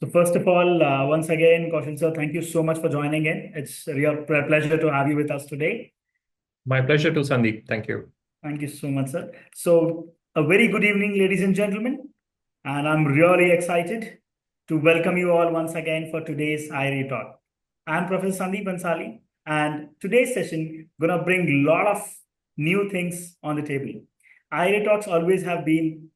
So first of all, once again, Kaushal sir, thank you so much for joining in. It's a real pleasure to have you with us today. My pleasure too, Sandeep. Thank you. Thank you so much, sir. So a very good evening, ladies and gentlemen, and I'm really excited to welcome you all once again for today's IRE Talk. I'm Professor Sandeep Bansali, and today's session gonna bring a lot of new things on the table. IRE Talks always have been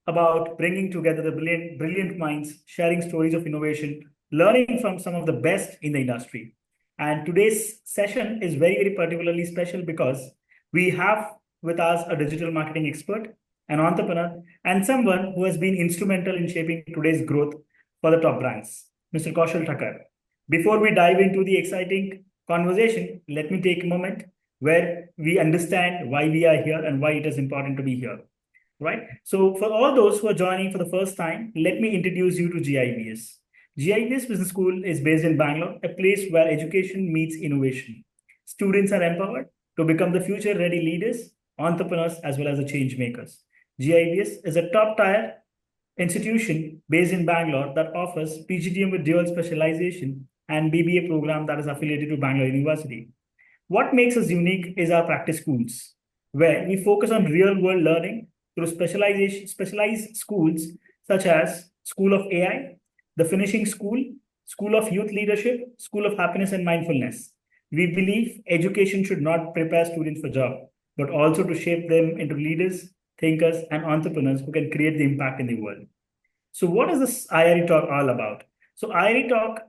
about bringing together the brilliant minds, sharing stories of innovation, learning from some of the best in the industry. And today's session is very particularly special because we have with us a digital marketing expert, an entrepreneur, and someone who has been instrumental in shaping today's growth for the top brands, Mr. Kaushal Thakkar. Before we dive into the exciting conversation, let me take a moment where we understand why we are here and why it is important to be here. Right? So, for all those who are joining for the first time, let me introduce you to GIBS. GIBS Business School is based in Bangalore, a place where education meets innovation. Students are empowered to become the future ready leaders, entrepreneurs, as well as the change makers. GIBS is a top tier institution based in Bangalore that offers PGDM with dual specialization and BBA program that is affiliated to Bangalore University. What makes us unique is our practice schools, where we focus on real world learning through specialized schools such as School of AI, the Finishing School, School of Youth Leadership, School of Happiness and Mindfulness. We believe education should not prepare students for job, but also to shape them into leaders, thinkers, and entrepreneurs who can create the impact in the world. So, what is this IRE Talk all about? So, IRE Talk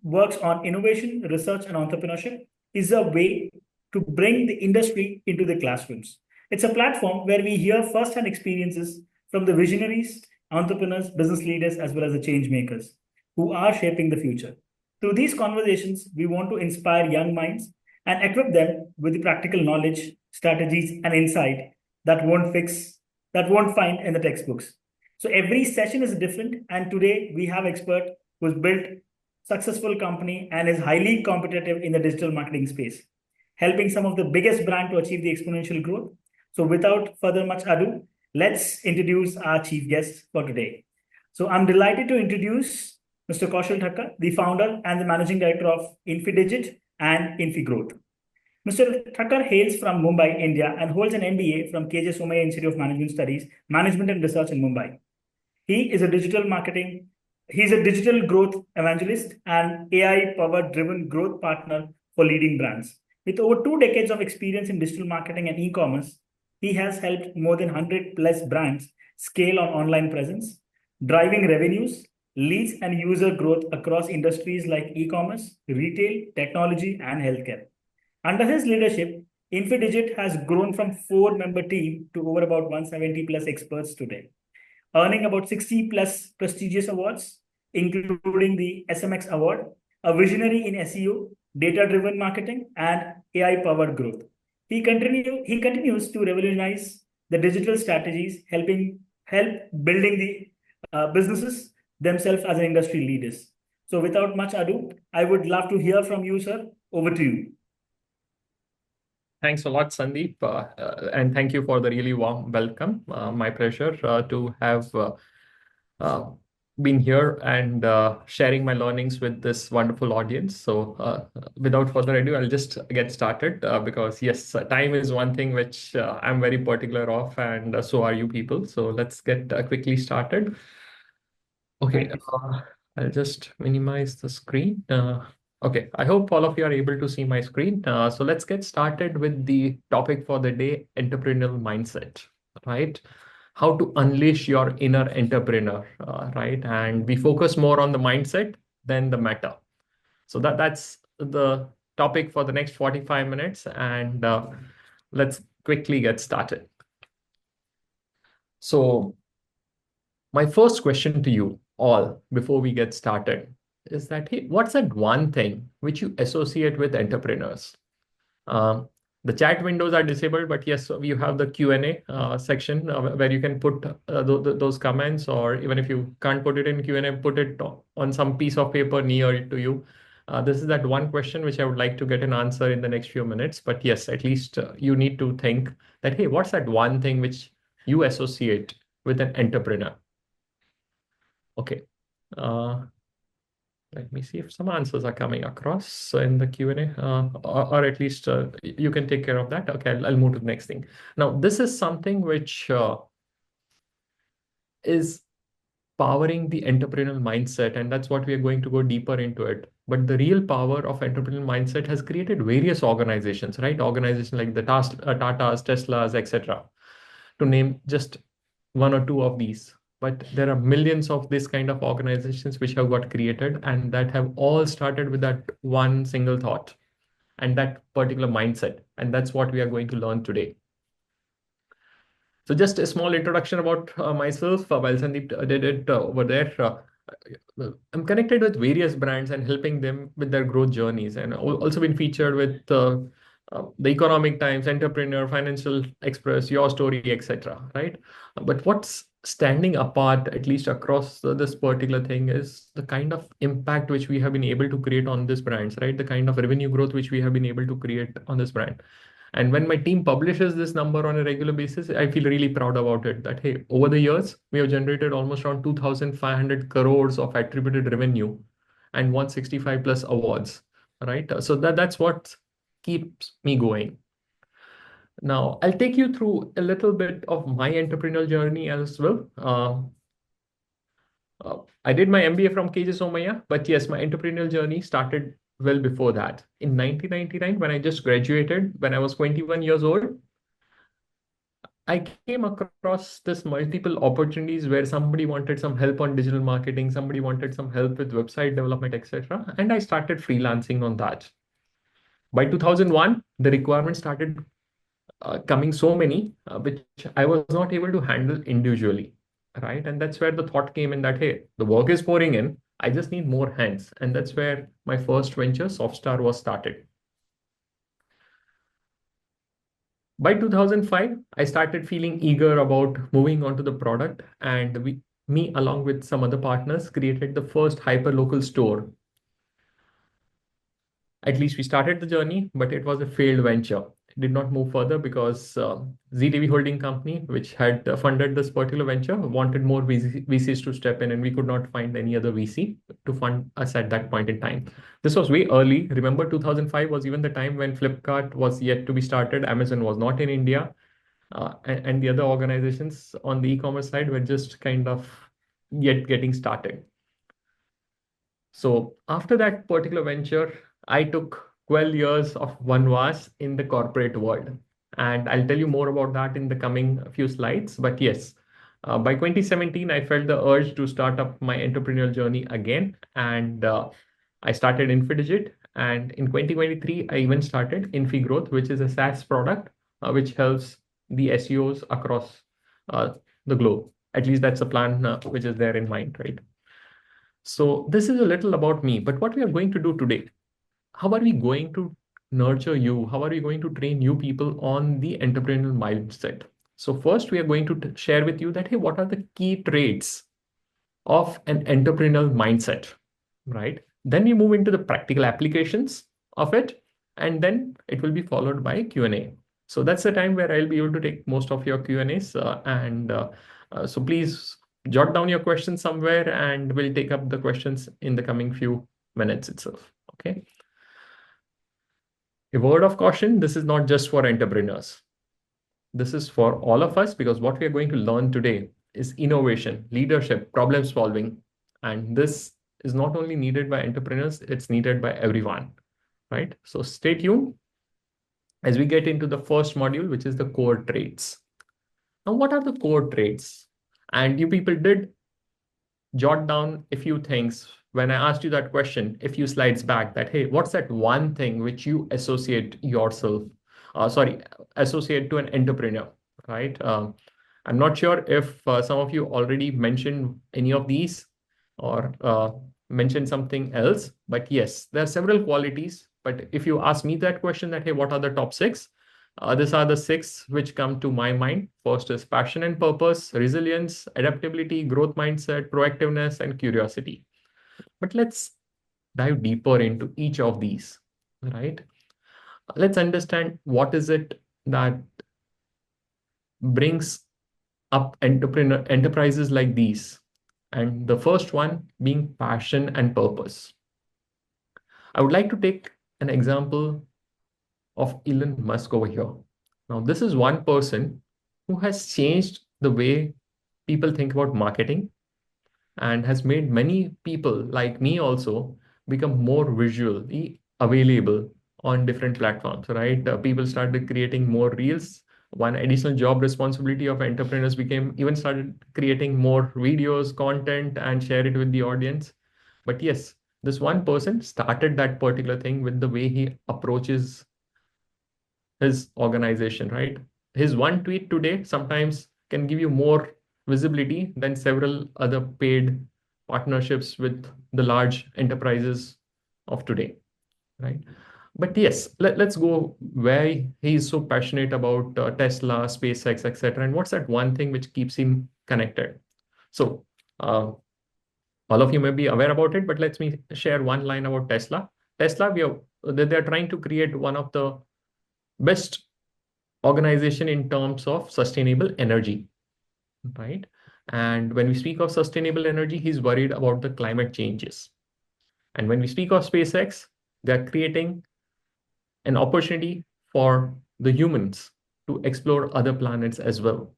works on innovation, research, and entrepreneurship. Is a way to bring the industry into the classrooms. It's a platform where we hear first-hand experiences from the visionaries, entrepreneurs, business leaders, as well as the change makers who are shaping the future. Through these conversations, we want to inspire young minds and equip them with the practical knowledge, strategies, and insight that won't find in the textbooks. So every session is different, and today we have expert who's built successful company and is highly competitive in the digital marketing space, helping some of the biggest brand to achieve the exponential growth. So without further much ado, let's introduce our chief guest for today. So I'm delighted to introduce Mr. Kaushal Thakkar, the founder and the managing director of Infidigit and Infigrowth. Mr. Thakkar hails from Mumbai, India, and holds an MBA from KJ Somaya Institute of Management Studies, Management and Research in Mumbai. He is a digital marketing, he's a digital growth evangelist and AI powered driven growth partner for leading brands. With over 2 decades of experience in digital marketing and e-commerce, he has helped more than 100 plus brands scale on online presence, driving revenues, leads, and user growth across industries like e-commerce, retail, technology, and healthcare. Under his leadership, Infidigit has grown from 4 member team to over about 170 plus experts today, earning about 60 plus prestigious awards, including the SMX Award, a visionary in SEO, data driven marketing, and AI powered growth. He continues to revolutionize the digital strategies, help building the businesses themselves as an industry leaders. So without much ado, I would love to hear from you, sir. Over to you. Thanks a lot, Sandeep, and thank you for the really warm welcome. My pleasure to have been here and sharing my learnings with this wonderful audience. So without further ado, I'll just get started because yes, time is one thing which I'm very particular of, and so are you people. So let's get quickly started. Okay, I'll just minimize the screen. Okay, I hope all of you are able to see my screen. So let's get started with the topic for the day, entrepreneurial mindset, right? How to unleash your inner entrepreneur, right? And we focus more on the mindset than the matter. So that's the topic for the next 45 minutes. And let's quickly get started. So my first question to you all before we get started is that, hey, what's that one thing which you associate with entrepreneurs? Um, the chat windows are disabled, but yes, so you have the Q&A section where you can put those comments, or even if you can't put it in Q&A, put it on some piece of paper near to you. This is that one question which I would like to get an answer in the next few minutes. But yes, at least you need to think that, hey, what's that one thing which you associate with an entrepreneur? Okay. Let me see if some answers are coming across in the Q&A, or at least you can take care of that. Okay, I'll move to the next thing. Now, this is something which is powering the entrepreneurial mindset, and that's what we are going to go deeper into it. But the real power of entrepreneurial mindset has created various organizations, right? Organizations like the Tatas, Teslas, etc., to name just one or two of these. But there are millions of this kind of organizations which have got created and that have all started with that one single thought and that particular mindset. And that's what we are going to learn today. So just a small introduction about myself. While Sandeep did it over there, I'm connected with various brands and helping them with their growth journeys, and also been featured with the Economic Times, Entrepreneur, Financial Express, Your Story, etc. Right? But what's standing apart, at least across this particular thing, is the kind of impact which we have been able to create on these brands, right? The kind of revenue growth which we have been able to create on this brand. And when my team publishes this number on a regular basis, I feel really proud about it that, hey, over the years, we have generated almost around 2,500 crores of attributed revenue and 165 plus awards, right? So that's what keeps me going. Now, I'll take you through a little bit of my entrepreneurial journey as well. I did my MBA from KJ Somaya, but yes, my entrepreneurial journey started well before that. In 1999, when I just graduated, when I was 21 years old, I came across this multiple opportunities where somebody wanted some help on digital marketing, somebody wanted some help with website development, etc. And I started freelancing on that. By 2001, the requirements started coming so many, which I was not able to handle individually, right? And that's where the thought came in that, hey, the work is pouring in. I just need more hands. And that's where my first venture, Softstar, was started. By 2005, I started feeling eager about moving on to the product, and me along with some other partners created the first hyper-local store. At least we started the journey, but it was a failed venture. It did not move further because ZTV Holding Company, which had funded this particular venture, wanted more VCs to step in, and we could not find any other VC to fund us at that point in time. This was way early. Remember, 2005 was even the time when Flipkart was yet to be started. Amazon was not in India. And the other organizations on the e-commerce side were just kind of yet getting started. So after that particular venture, I took 12 years of vanvas in the corporate world. And I'll tell you more about that in the coming few slides. But yes, by 2017, I felt the urge to start up my entrepreneurial journey again. And I started Infidigit. And in 2023, I even started Infigrowth, which is a SaaS product, which helps the SEOs across the globe. At least that's a plan which is there in mind, right? So this is a little about me, but what we are going to do today, how are we going to nurture you? How are we going to train you people on the entrepreneurial mindset? So first, we are going to share with you that, hey, what are the key traits of an entrepreneurial mindset, right? Then we move into the practical applications of it, and then it will be followed by Q&A. So that's the time where I'll be able to take most of your Q&As. So please jot down your questions somewhere and we'll take up the questions in the coming few minutes itself. Okay. A word of caution, this is not just for entrepreneurs. This is for all of us because what we are going to learn today is innovation, leadership, problem solving. And this is not only needed by entrepreneurs, it's needed by everyone, right? So stay tuned as we get into the first module, which is the core traits. Now, what are the core traits? And you people did jot down a few things when I asked you that question a few slides back that, hey, what's that one thing which you associate yourself, associate to an entrepreneur, right? I'm not sure if some of you already mentioned any of these or mentioned something else, but yes, there are several qualities. But if you ask me that question that, hey, what are the top six? These are the six which come to my mind. First is passion and purpose, resilience, adaptability, growth mindset, proactiveness, and curiosity. But let's dive deeper into each of these, right? Let's understand what is it that brings up enterprises like these. And the first one being passion and purpose. I would like to take an example of Elon Musk over here. Now, this is one person who has changed the way people think about marketing and has made many people like me also become more visually available on different platforms, right? People started creating more reels. One additional job responsibility of entrepreneurs became even started creating more videos, content, and share it with the audience. But yes, this one person started that particular thing with the way he approaches his organization, right? His one tweet today sometimes can give you more visibility than several other paid partnerships with the large enterprises of today, right? But yes, let's go where he is so passionate about Tesla, SpaceX, etc. And what's that one thing which keeps him connected? So, uh, all of you may be aware about it, but let me share one line about Tesla. Tesla, they're trying to create one of the best organization in terms of sustainable energy, right? And when we speak of sustainable energy, he's worried about the climate changes. And when we speak of SpaceX, they're creating an opportunity for the humans to explore other planets as well.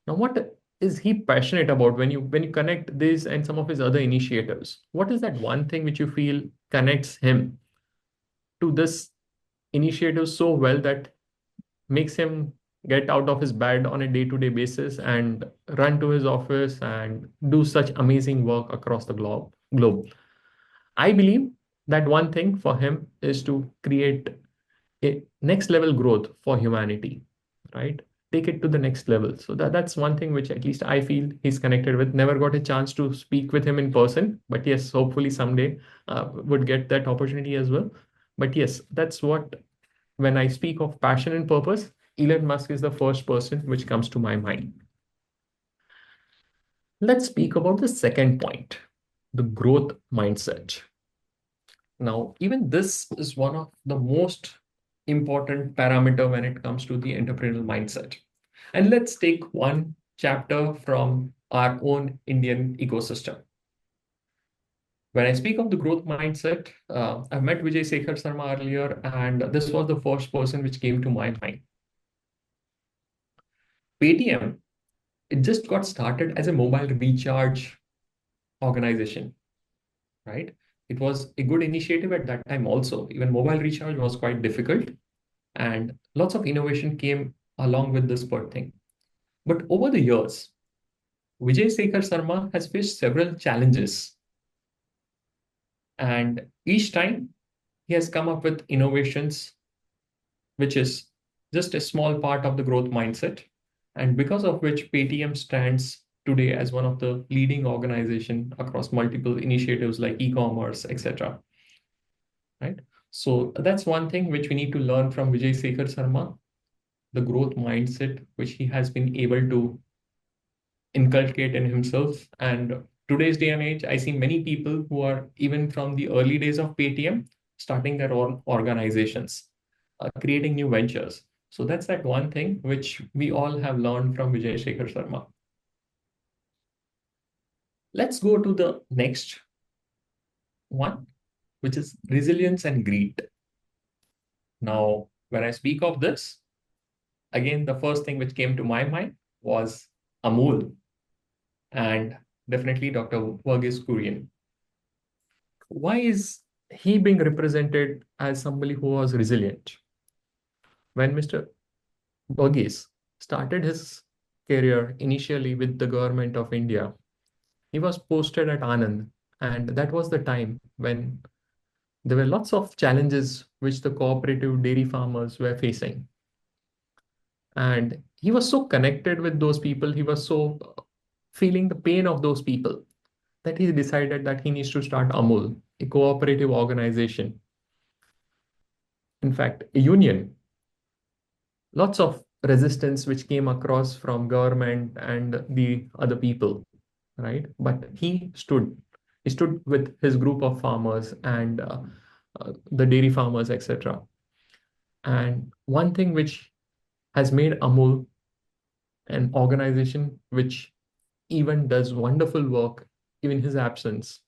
Now, what is he passionate about when you connect this and some of his other initiatives? What is that one thing which you feel connects him to this initiative so well that makes him get out of his bed on a day-to-day basis and run to his office and do such amazing work across the globe? I believe that one thing for him is to create a next level growth for humanity, right? Take it to the next level. So that's one thing which at least I feel he's connected with. Never got a chance to speak with him in person, but yes, hopefully someday would get that opportunity as well. But yes, that's what, when I speak of passion and purpose, Elon Musk is the first person which comes to my mind. Let's speak about the second point, the growth mindset. Now, even this is one of the most important parameter when it comes to the entrepreneurial mindset. And let's take one chapter from our own Indian ecosystem. When I speak of the growth mindset, I met Vijay Sekhar Sharma earlier, and this was the first person which came to my mind. Paytm, it just got started as a mobile recharge organization, right? It was a good initiative at that time also. Even mobile recharge was quite difficult, and lots of innovation came along with this per thing. But over the years, Vijay Sekhar Sharma has faced several challenges, and each time he has come up with innovations, which is just a small part of the growth mindset, and because of which Paytm stands today as one of the leading organization across multiple initiatives like e-commerce, etc. Right? So that's one thing which we need to learn from Vijay Sekhar Sharma, the growth mindset which he has been able to inculcate in himself. And today's day and age, I see many people who are even from the early days of Paytm starting their own organizations, creating new ventures. So that's that one thing which we all have learned from Vijay Shekhar Sharma. Let's go to the next one, which is resilience and greed. Now, when I speak of this, again, the first thing which came to my mind was Amul and definitely Dr. Verghese Kurian. Why is he being represented as somebody who was resilient? When Mr. Verghese started his career initially with the government of India, he was posted at Anand, and that was the time when there were lots of challenges which the cooperative dairy farmers were facing. And he was so connected with those people, he was so feeling the pain of those people that he decided that he needs to start Amul, a cooperative organization. In fact, a union. Lots of resistance which came across from government and the other people, right? But he stood with his group of farmers and the dairy farmers, etc. And one thing which has made Amul an organization which even does wonderful work even in his absence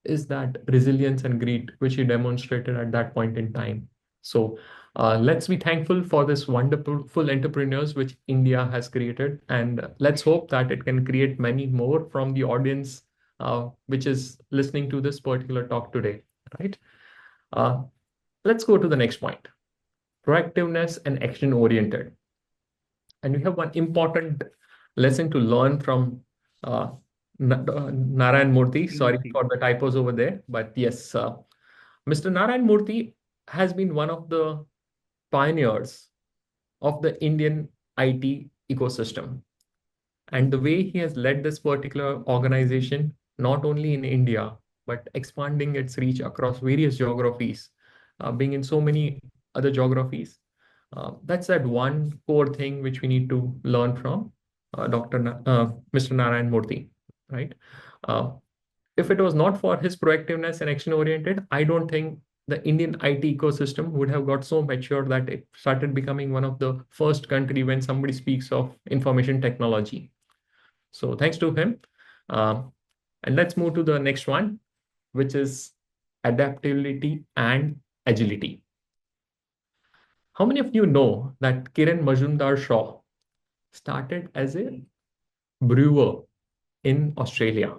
is that resilience and grit which he demonstrated at that point in time. So let's be thankful for this wonderful entrepreneurs which India has created, and let's hope that it can create many more from the audience which is listening to this particular talk today, right? Uh, let's go to the next point: proactiveness and action oriented. And we have one important lesson to learn from uh, Narayan Murthy. Sorry for the typos over there, but yes, Mr. Narayan Murthy has been one of the pioneers of the Indian IT ecosystem. And the way he has led this particular organization, not only in India, but expanding its reach across various geographies, being in so many other geographies. That's that one core thing which we need to learn from Mr. Narayan Murthy, right? Uh, if it was not for his proactiveness and action oriented, I don't think the Indian IT ecosystem would have got so mature that it started becoming one of the first country when somebody speaks of information technology. So thanks to him. Um, and let's move to the next one, which is adaptability and agility. How many of you know that Kiran Majumdar Shaw started as a brewer in Australia?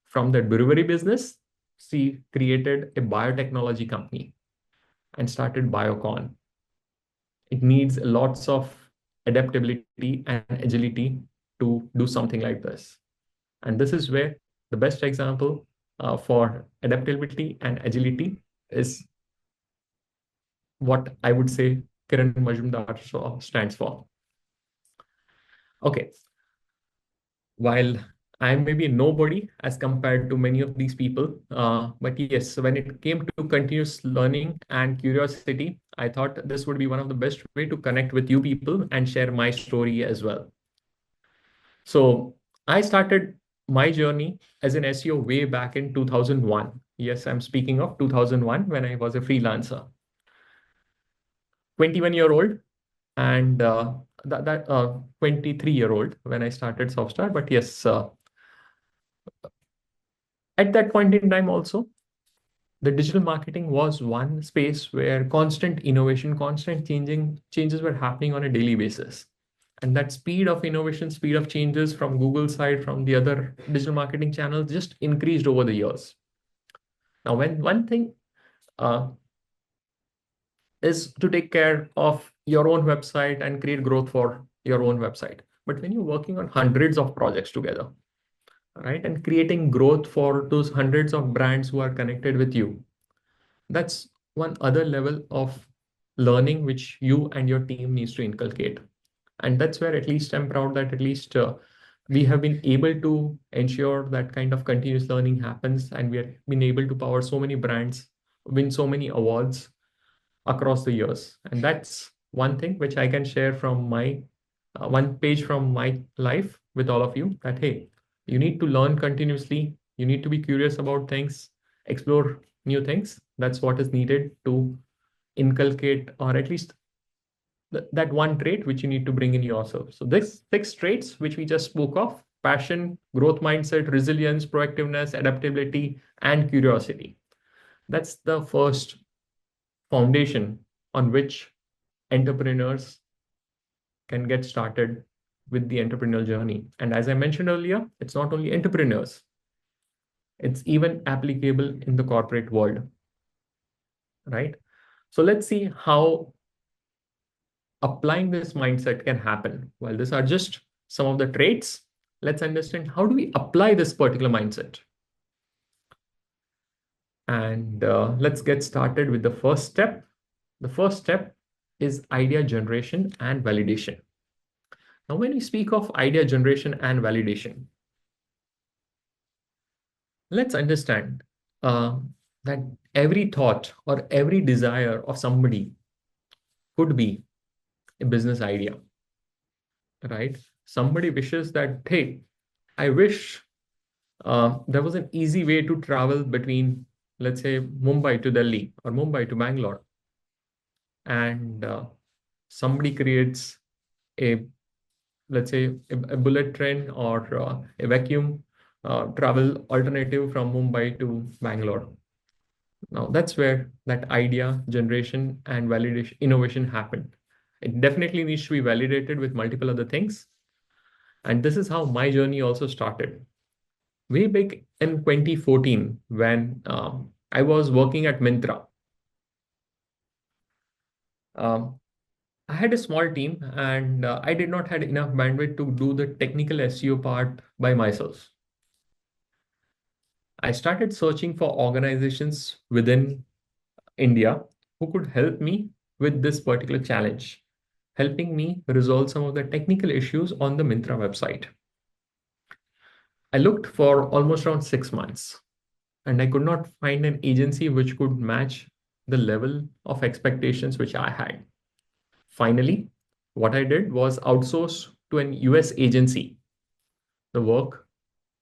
From the brewery business, she created a biotechnology company and started Biocon. It needs lots of adaptability and agility to do something like this. And this is where the best example for adaptability and agility is what I would say Kiran Majumdar stands for. Okay, while I may be nobody as compared to many of these people, but yes, when it came to continuous learning and curiosity, I thought this would be one of the best way to connect with you people and share my story as well. So I started my journey as an SEO way back in 2001. Yes, I'm speaking of 2001 when I was a freelancer. 21-year-old and 23-year-old when I started Softstar. But yes, at that point in time also, the digital marketing was one space where constant innovation, constant changes were happening on a daily basis. And that speed of innovation, speed of changes from Google side, from the other digital marketing channels just increased over the years. Now, when one thing uh, is to take care of your own website and create growth for your own website. But when you're working on hundreds of projects together, right, and creating growth for those hundreds of brands who are connected with you, that's one other level of learning which you and your team needs to inculcate. And that's where at least I'm proud that at least we have been able to ensure that kind of continuous learning happens, and we have been able to power so many brands, win so many awards across the years. And that's one thing which I can share from my one page from my life with all of you, that hey, you need to learn continuously, you need to be curious about things, explore new things. That's what is needed to inculcate, or at least that one trait which you need to bring in yourself. So this 6 traits which we just spoke of: passion, growth mindset, resilience, proactiveness, adaptability, and curiosity. That's the first foundation on which entrepreneurs can get started with the entrepreneurial journey. And as I mentioned earlier, it's not only entrepreneurs, it's even applicable in the corporate world, right? So let's see how applying this mindset can happen. Well, these are just some of the traits. Let's understand how do we apply this particular mindset. And let's get started with the first step. The first step is idea generation and validation. Now, when we speak of idea generation and validation, let's understand uh, that every thought or every desire of somebody could be a business idea, right? Somebody wishes that, hey, I wish there was an easy way to travel between, let's say, Mumbai to Delhi or Mumbai to Bangalore. And somebody creates a, let's say, a bullet train or a vacuum travel alternative from Mumbai to Bangalore. Now that's where that idea generation and validation innovation happened. It definitely needs to be validated with multiple other things. And this is how my journey also started. Way back in 2014, when I was working at Myntra. Um, I had a small team and I did not have enough bandwidth to do the technical SEO part by myself. I started searching for organizations within India who could help me with this particular challenge, helping me resolve some of the technical issues on the Myntra website. I looked for almost around 6 months and I could not find an agency which could match the level of expectations which I had. Finally, what I did was outsource to an US agency the work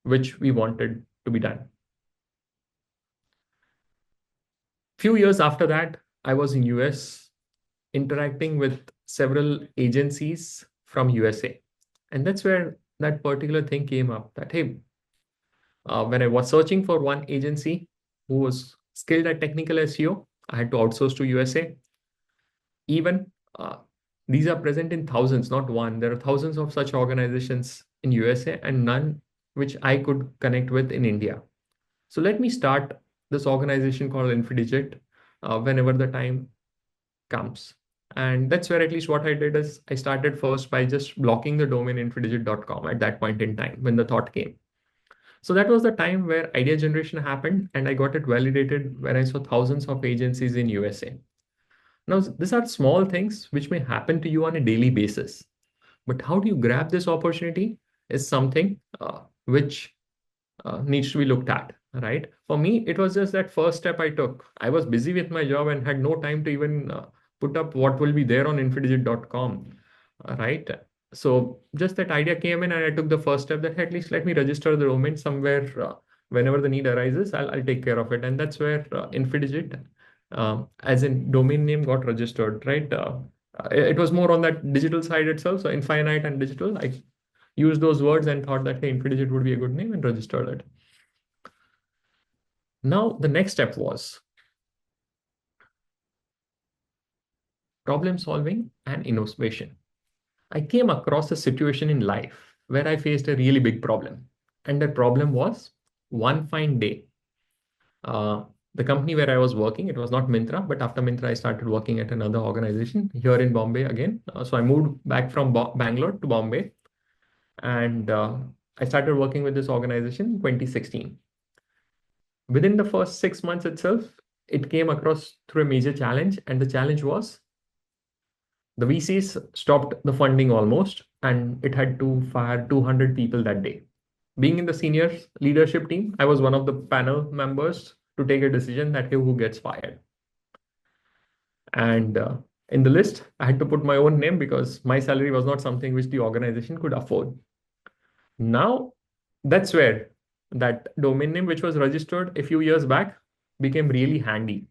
which we wanted to be done. Few years after that, I was in US interacting with several agencies from USA. And that's where that particular thing came up that, hey, when I was searching for one agency who was skilled at technical SEO, I had to outsource to USA. Even these are present in thousands, not one. There are thousands of such organizations in USA and none which I could connect with in India. So let me start this organization called Infidigit whenever the time comes. And that's where at least what I did is I started first by just blocking the domain infidigit.com at that point in time when the thought came. So that was the time where idea generation happened and I got it validated when I saw thousands of agencies in USA. Now, these are small things which may happen to you on a daily basis. But how do you grab this opportunity is something which needs to be looked at, right? For me, it was just that first step I took. I was busy with my job and had no time to even put up what will be there on infidigit.com, right? So just that idea came in and I took the first step that at least let me register the domain somewhere. Whenever the need arises, I'll take care of it. And that's where Infidigit, as in domain name, got registered, right? It was more on that digital side itself. So infinite and digital, I used those words and thought that, hey, Infidigit would be a good name and registered it. Now, the next step was problem solving and innovation. I came across a situation in life where I faced a really big problem. And that problem was one fine day. The company where I was working, it was not Myntra, but after Myntra, I started working at another organization here in Bombay again. So I moved back from Bangalore to Bombay. And I started working with this organization in 2016. Within the first 6 months itself, it came across through a major challenge. And the challenge was the VCs stopped the funding almost, and it had to fire 200 people that day. Being in the senior leadership team, I was one of the panel members to take a decision that, hey, who gets fired? And in the list, I had to put my own name because my salary was not something which the organization could afford. Now, that's where that domain name, which was registered a few years back, became really handy.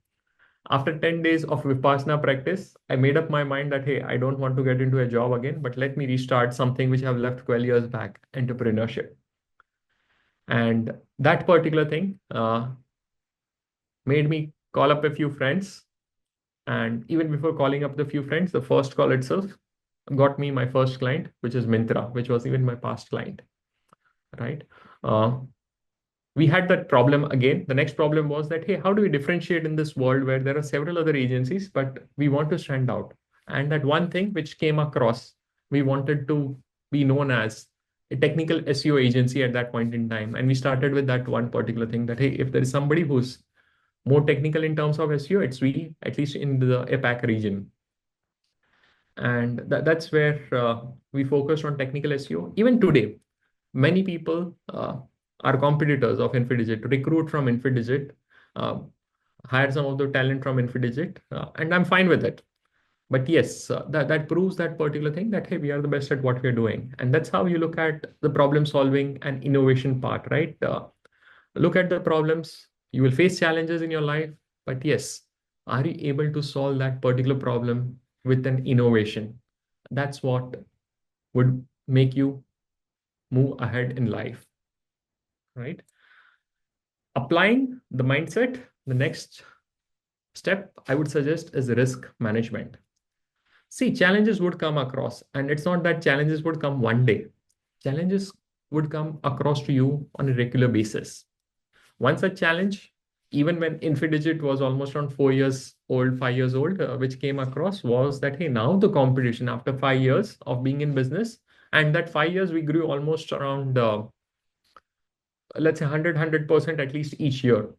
After 10 days of Vipassana practice, I made up my mind that, hey, I don't want to get into a job again, but let me restart something which I've left 12 years back, entrepreneurship. And that particular thing made me call up a few friends. And even before calling up the few friends, the first call itself got me my first client, which is Myntra, which was even my past client, right? We had that problem again. The next problem was that, hey, how do we differentiate in this world where there are several other agencies, but we want to stand out? And that one thing which came across, we wanted to be known as a technical SEO agency at that point in time. And we started with that one particular thing that, hey, if there is somebody who's more technical in terms of SEO, it's we, at least in the APAC region. And that's where we focused on technical SEO. Even today, many people are competitors of Infidigit, recruit from Infidigit, hire some of the talent from Infidigit, and I'm fine with it. But yes, that proves that particular thing that, hey, we are the best at what we're doing. And that's how you look at the problem solving and innovation part, right? Look at the problems. You will face challenges in your life, but yes, are you able to solve that particular problem with an innovation? That's what would make you move ahead in life. right? Applying the mindset, the next step I would suggest is risk management. See, challenges would come across, and it's not that challenges would come one day. Challenges would come across to you on a regular basis. One such challenge, even when Infidigit was almost around 4 years old, 5 years old, which came across was that, hey, now the competition after 5 years of being in business, and that 5 years we grew almost around, let's say 100% at least each year.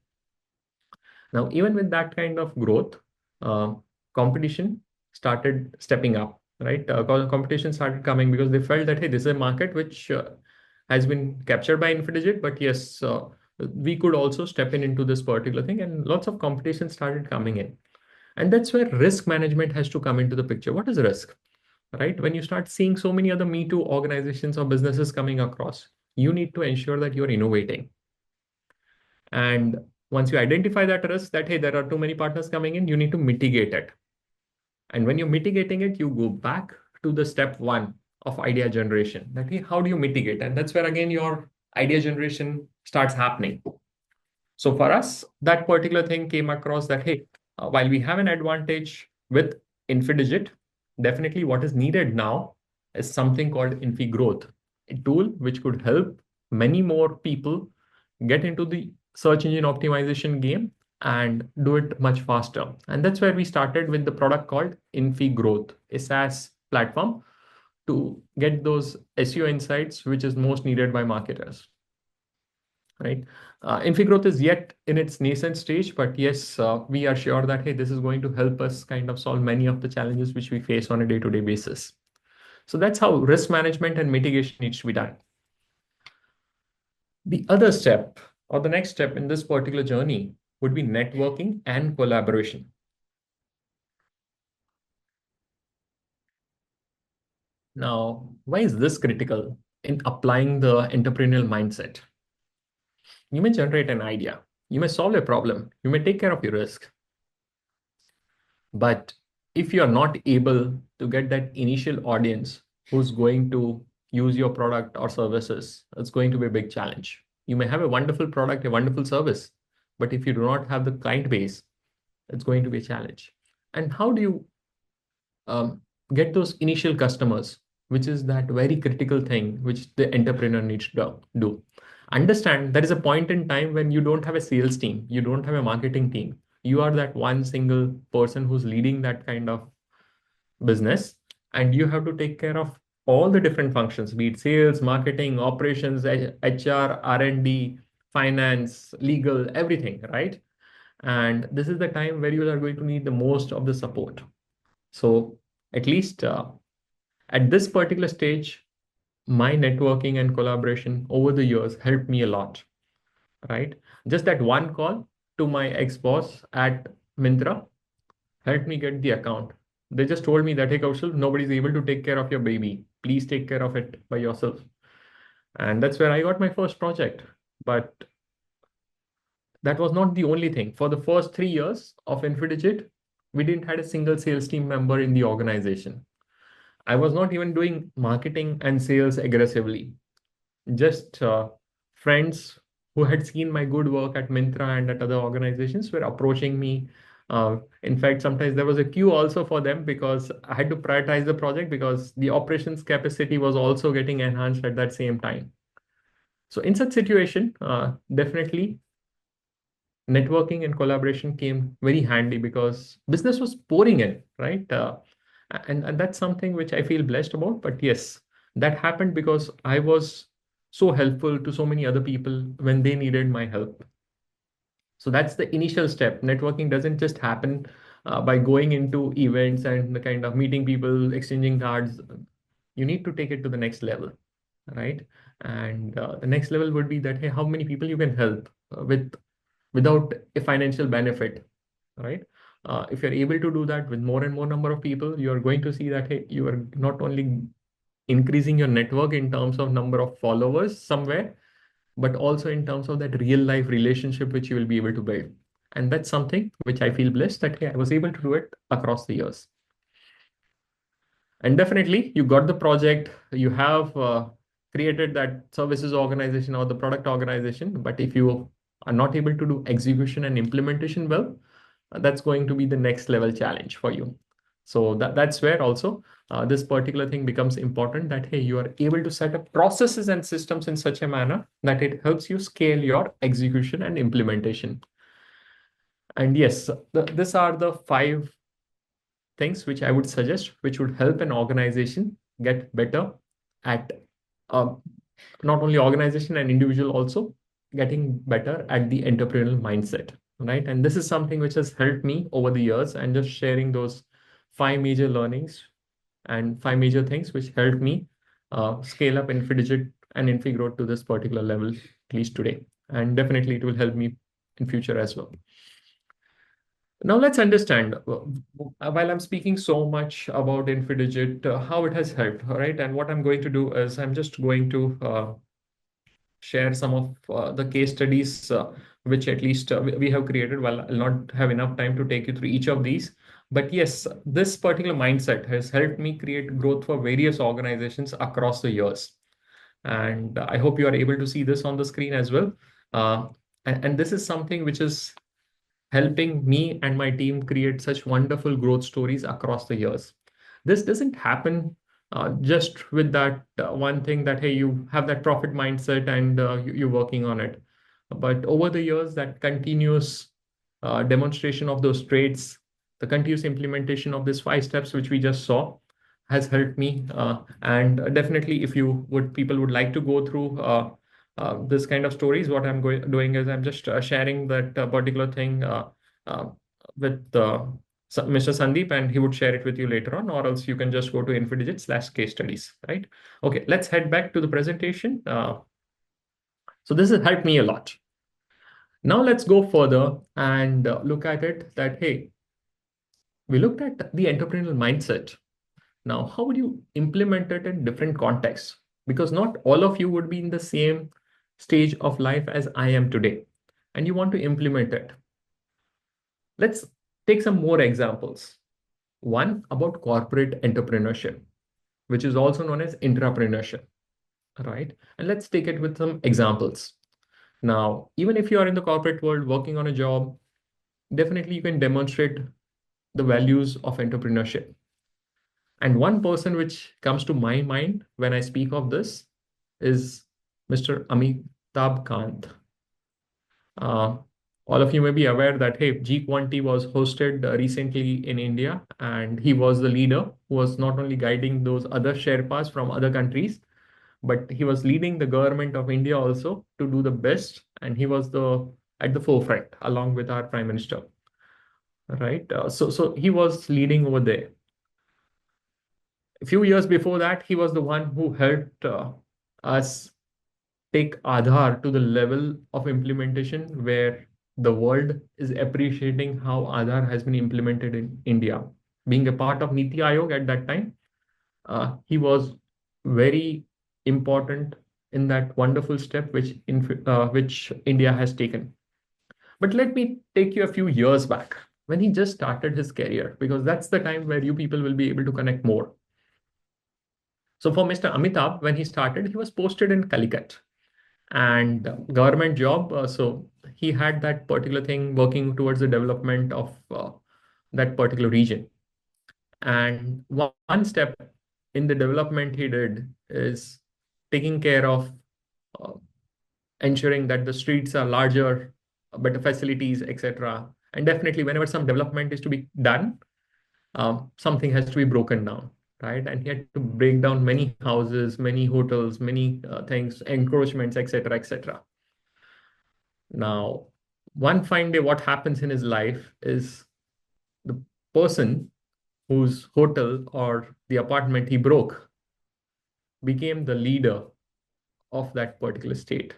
Now, even with that kind of growth, uh, competition started stepping up, right? Competition started coming because they felt that, hey, this is a market which has been captured by Infidigit, but yes, we could also step in into this particular thing, and lots of competition started coming in. And that's where risk management has to come into the picture. What is risk, right? When you start seeing so many other Me Too organizations or businesses coming across, you need to ensure that you're innovating. And once you identify that risk, that, hey, there are too many partners coming in, you need to mitigate it. And when you're mitigating it, you go back to the step one of idea generation. That, hey, how do you mitigate? And that's where again your idea generation starts happening. So for us, that particular thing came across that, hey, while we have an advantage with Infidigit, definitely what is needed now is something called Infigrowth, a tool which could help many more people get into the search engine optimization game and do it much faster. And that's where we started with the product called Infigrowth, a SaaS platform to get those SEO insights, which is most needed by marketers, right? Infigrowth is yet in its nascent stage, but yes, we are sure that, hey, this is going to help us kind of solve many of the challenges which we face on a day-to-day basis. So that's how risk management and mitigation needs to be done. The other step or the next step in this particular journey would be networking and collaboration. Now, why is this critical in applying the entrepreneurial mindset? You may generate an idea, you may solve a problem, you may take care of your risk. But if you're not able to get that initial audience who's going to use your product or services, it's going to be a big challenge. You may have a wonderful product, a wonderful service, but if you do not have the client base, it's going to be a challenge. And how do you get those initial customers, which is that very critical thing which the entrepreneur needs to do? Understand there is a point in time when you don't have a sales team, you don't have a marketing team. You are that one single person who's leading that kind of business, and you have to take care of all the different functions, be it sales, marketing, operations, HR, R&D, finance, legal, everything, right? And this is the time where you are going to need the most of the support. So at least at this particular stage, my networking and collaboration over the years helped me a lot, right? Just that one call to my ex-boss at Myntra helped me get the account. They just told me that, hey, Kaushal, nobody's able to take care of your baby. Please take care of it by yourself. And that's where I got my first project. But that was not the only thing. For the first 3 years of Infidigit, we didn't had a single sales team member in the organization. I was not even doing marketing and sales aggressively. Just friends who had seen my good work at Myntra and at other organizations were approaching me. In fact, sometimes there was a queue also for them because I had to prioritize the project because the operations capacity was also getting enhanced at that same time. So in such situation, definitely networking and collaboration came very handy because business was pouring in, right? And that's something which I feel blessed about. But yes, that happened because I was so helpful to so many other people when they needed my help. So that's the initial step. Networking doesn't just happen by going into events and the kind of meeting people, exchanging cards. You need to take it to the next level, right? And the next level would be that, hey, how many people you can help without a financial benefit, right? If you're able to do that with more and more number of people, you're going to see that, hey, you are not only increasing your network in terms of number of followers somewhere, but also in terms of that real life relationship which you will be able to build. And that's something which I feel blessed that, hey, I was able to do it across the years. And definitely you got the project, you have created that services organization or the product organization, but if you are not able to do execution and implementation well, that's going to be the next level challenge for you. So that's where also this particular thing becomes important, that hey, you are able to set up processes and systems in such a manner that it helps you scale your execution and implementation. And yes, these are the 5 things which I would suggest, which would help an organization get better at not only organization and individual also getting better at the entrepreneurial mindset, right? And this is something which has helped me over the years, and just sharing those 5 major learnings and 5 major things which helped me scale up Infidigit and Infigrowth to this particular level, at least today. And definitely it will help me in future as well. Now let's understand, while I'm speaking so much about Infidigit, how it has helped, all right? And what I'm going to do is I'm just going to share some of the case studies which at least we have created. Well, I'll not have enough time to take you through each of these. But yes, this particular mindset has helped me create growth for various organizations across the years. And I hope you are able to see this on the screen as well. And this is something which is helping me and my team create such wonderful growth stories across the years. This doesn't happen just with that one thing that, hey, you have that profit mindset and you're working on it. But over the years, that continuous demonstration of those traits, the continuous implementation of these 5 steps, which we just saw, has helped me. And definitely, if people would like to go through this kind of stories, what I'm doing is I'm just sharing that particular thing with Mr. Sandeep, and he would share it with you later on, or else you can just go to Infidigit/case studies, right? Okay, let's head back to the presentation. So this has helped me a lot. Now let's go further and look at it that, hey, we looked at the entrepreneurial mindset. Now, how would you implement it in different contexts? Because not all of you would be in the same stage of life as I am today, and you want to implement it. Let's take some more examples. One about corporate entrepreneurship, which is also known as intrapreneurship, right? And let's take it with some examples. Now, even if you are in the corporate world working on a job, definitely you can demonstrate the values of entrepreneurship. And one person which comes to my mind when I speak of this is Mr. Amitabh Kant. All of you may be aware that, hey, G20 was hosted recently in India, and he was the leader who was not only guiding those other Sherpas from other countries, but he was leading the government of India also to do the best, and he was at the forefront along with our Prime Minister, right? So he was leading over there. A few years before that, he was the one who helped us take Aadhaar to the level of implementation where the world is appreciating how Aadhaar has been implemented in India. Being a part of Niti Aayog at that time, he was very important in that wonderful step which India has taken. But let me take you a few years back when he just started his career, because that's the time where you people will be able to connect more. So for Mr. Amitabh, when he started, he was posted in Calicut and government job. So he had that particular thing working towards the development of that particular region. And one step in the development he did is taking care of uh, ensuring that the streets are larger, better facilities, etc. And definitely, whenever some development is to be done, something has to be broken down, right? And he had to break down many houses, many hotels, many things, encroachments, etc., etc. Now, one fine day, what happens in his life is the person whose hotel or the apartment he broke became the leader of that particular state,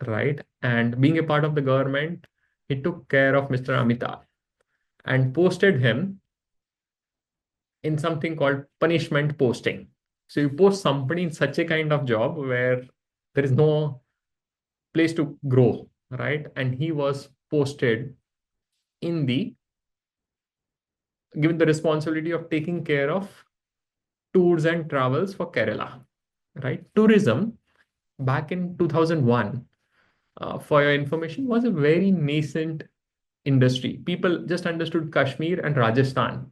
right? And being a part of the government, he took care of Mr. Amitabh and posted him in something called punishment posting. So you post somebody in such a kind of job where there is no place to grow, right? And he was posted in given the responsibility of taking care of tours and travels for Kerala. right? Tourism back in 2001, for your information, was a very nascent industry. People just understood Kashmir and Rajasthan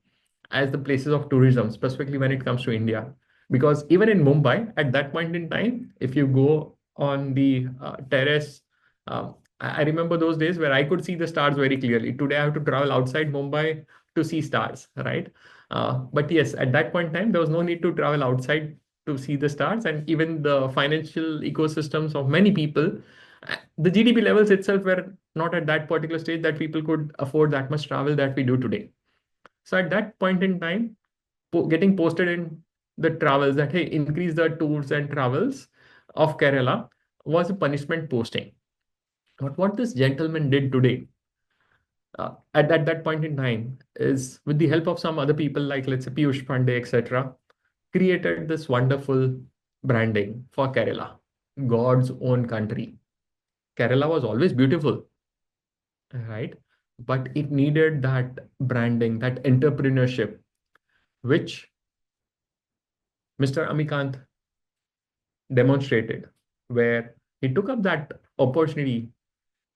as the places of tourism, specifically when it comes to India. Because even in Mumbai, at that point in time, if you go on the terrace, I remember those days where I could see the stars very clearly. Today, I have to travel outside Mumbai to see stars, right? But yes, at that point in time, there was no need to travel outside to see the stars, and even the financial ecosystems of many people, the GDP levels itself were not at that particular stage that people could afford that much travel that we do today. So at that point in time, getting posted in the travels that, hey, increase the tours and travels of Kerala was a punishment posting. But what this gentleman did today, at that point in time, is with the help of some other people like, let's say, Piyush Pandey, etc., created this wonderful branding for Kerala, God's own country. Kerala was always beautiful, right? But it needed that branding, that entrepreneurship, which Mr. Amikant demonstrated, where he took up that opportunity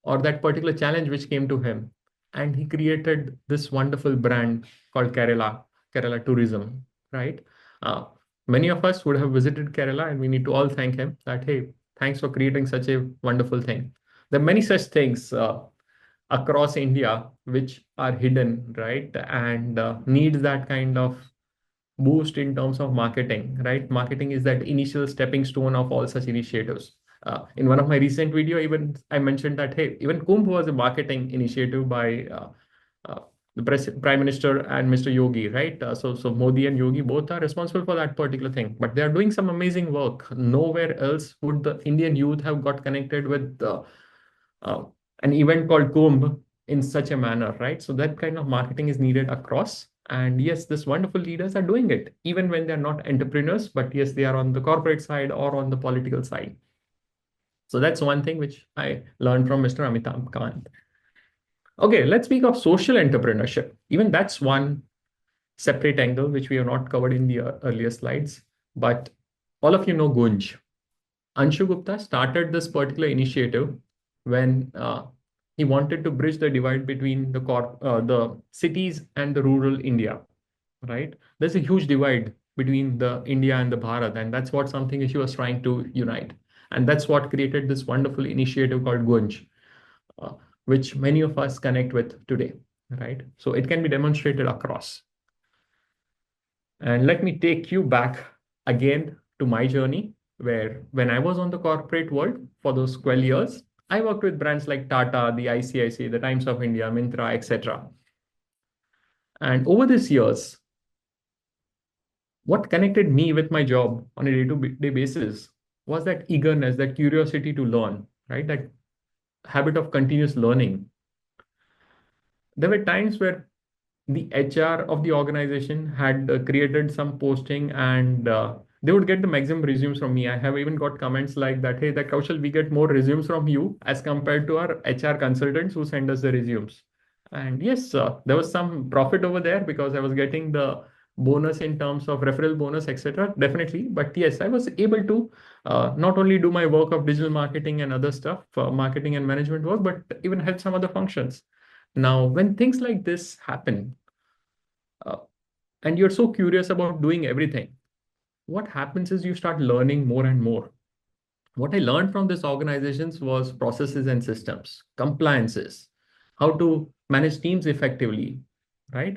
or that particular challenge which came to him, and he created this wonderful brand called Kerala Tourism, right? Uh, Many of us would have visited Kerala, and we need to all thank him that, hey, thanks for creating such a wonderful thing. There are many such things across India which are hidden, right? And needs that kind of boost in terms of marketing, right? Marketing is that initial stepping stone of all such initiatives. In one of my recent video, even I mentioned that, hey, even Kumbh was a marketing initiative by uh, the Prime Minister and Mr. Yogi, right? So Modi and Yogi both are responsible for that particular thing, but they are doing some amazing work. Nowhere else would the Indian youth have got connected with uh, an event called Kumbh in such a manner, right? So that kind of marketing is needed across. And yes, this wonderful leaders are doing it, even when they're not entrepreneurs, but yes, they are on the corporate side or on the political side. So that's one thing which I learned from Mr. Amitabh Kant. Okay, let's speak of social entrepreneurship. Even that's one separate angle which we have not covered in the earlier slides. But all of you know Gunj. Anshu Gupta started this particular initiative when he wanted to bridge the divide between the cities and the rural India, right? There's a huge divide between the India and the Bharat, and that's what something he was trying to unite. And that's what created this wonderful initiative called Gunj, uh, which many of us connect with today, right? So it can be demonstrated across. And let me take you back again to my journey, where when I was on the corporate world for those 12 years, I worked with brands like Tata, the ICICI, the Times of India, Myntra, etc. And over these years, what connected me with my job on a day-to-day basis was that eagerness, that curiosity to learn, right? That habit of continuous learning. There were times where the HR of the organization had created some posting, and they would get the maximum resumes from me. I have even got comments like that, hey, that Kaushal, we get more resumes from you as compared to our HR consultants who send us the resumes. And yes, there was some profit over there because I was getting the bonus in terms of referral bonus, etc. Definitely. But yes, I was able to not only do my work of digital marketing and other stuff, marketing and management work, but even help some other functions. Now, when things like this happen, uh, and you're so curious about doing everything, what happens is you start learning more and more. What I learned from these organizations was processes and systems, compliances, how to manage teams effectively, right?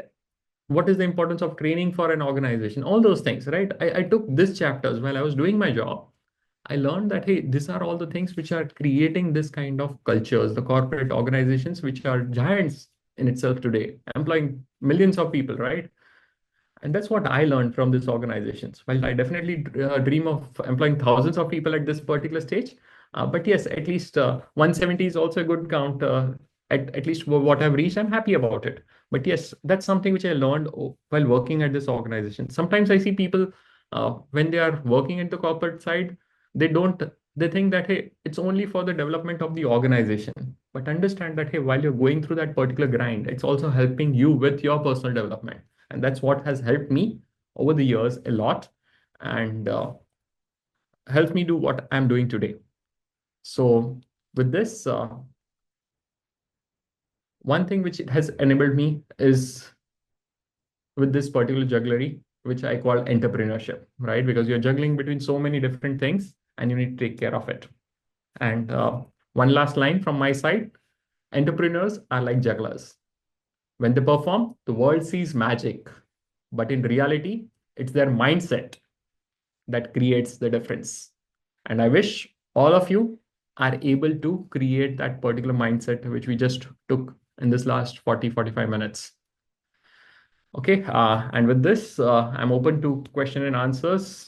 What is the importance of training for an organization? All those things, right? I took these chapters while I was doing my job. I learned that, hey, these are all the things which are creating this kind of cultures, the corporate organizations, which are giants in itself today, employing millions of people, right? And that's what I learned from these organizations. Well, I definitely dream of employing thousands of people at this particular stage. But yes, at least 170 is also a good count. At least what I've reached, I'm happy about it. But yes, that's something which I learned while working at this organization. Sometimes I see people when they are working at the corporate side, they don't, they think that, hey, it's only for the development of the organization. But understand that, hey, while you're going through that particular grind, it's also helping you with your personal development. And that's what has helped me over the years a lot. And helps me do what I'm doing today. So with this, one thing which it has enabled me is with this particular jugglery, which I call entrepreneurship, right? Because you're juggling between so many different things and you need to take care of it. And one last line from my side, entrepreneurs are like jugglers. When they perform, the world sees magic. But in reality, it's their mindset that creates the difference. And I wish all of you are able to create that particular mindset which we just took in this last 40-45 minutes. Okay, and with this, I'm open to question and answers.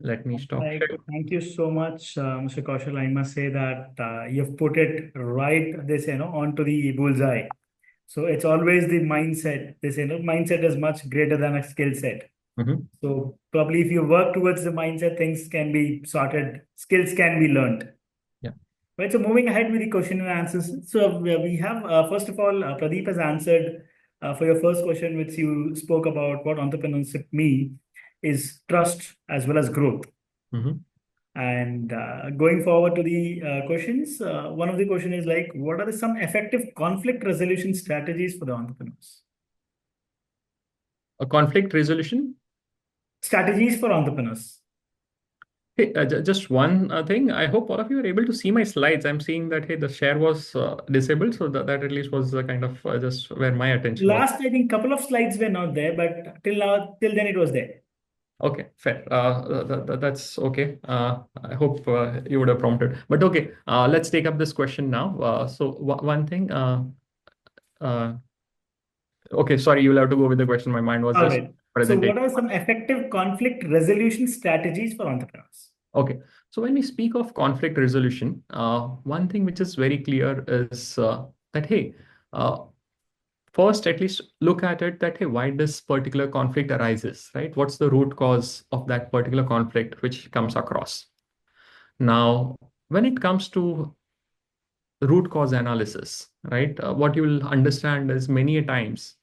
Let me stop sharing. Thank you so much, Mr. Kaushal. I must say that you've put it right onto the bullseye. So it's always the mindset. Mindset is much greater than a skill set. Mhm. So probably if you work towards the mindset, things can be sorted, skills can be learned. Yeah. Right. So moving ahead with the question and answers. So we have, first of all, Pradeep has answered for your first question, which you spoke about what entrepreneurship mean is trust as well as growth. Mhm. And going forward to the questions, one of the question is like, what are some effective conflict resolution strategies for the entrepreneurs? A conflict resolution. Strategies for entrepreneurs. Hey, just one thing. I hope all of you are able to see my slides. I'm seeing that, hey, the share was disabled. So that at least was kind of just where my attention was. Last, I think, couple of slides were not there, but till now, till then it was there. Okay, fair. That's okay. I hope you would have prompted. But okay, let's take up this question now. So one thing. Uh, okay, sorry, you'll have to go with the question. My mind was All just right. So presentation. what are some effective conflict resolution strategies for entrepreneurs? Okay, so when we speak of conflict resolution, one thing which is very clear is that, hey, uh, first at least look at it that, hey, why this particular conflict arises, right? What's the root cause of that particular conflict which comes across? Now, when it comes to root cause analysis, right, what you will understand is many a times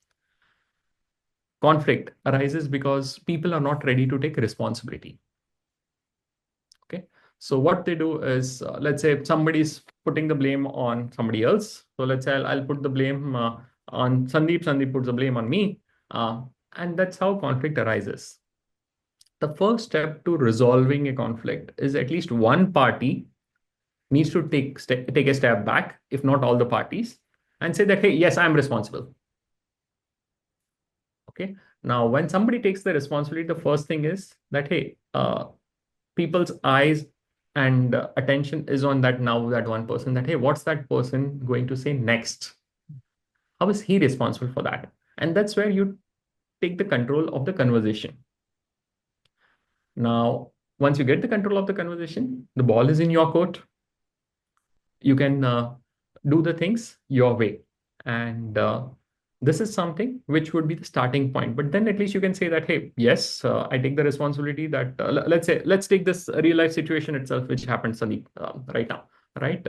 conflict arises because people are not ready to take responsibility. Okay. So what they do is, let's say somebody's putting the blame on somebody else. So let's say I'll put the blame on Sandeep. Sandeep puts the blame on me. And that's how conflict arises. The first step to resolving a conflict is at least one party needs to take a step back, if not all the parties, and say that, hey, yes, I'm responsible. Okay. Now, when somebody takes the responsibility, the first thing is that, hey, people's eyes and attention is on that now, that one person, that, hey, what's that person going to say next? How is he responsible for that? And that's where you take the control of the conversation. Now, once you get the control of the conversation, the ball is in your court. You can do the things your way. And this is something which would be the starting point. But then at least you can say that, hey, yes, I take the responsibility that, let's take this real life situation itself, which happened, Sandeep, right now, right?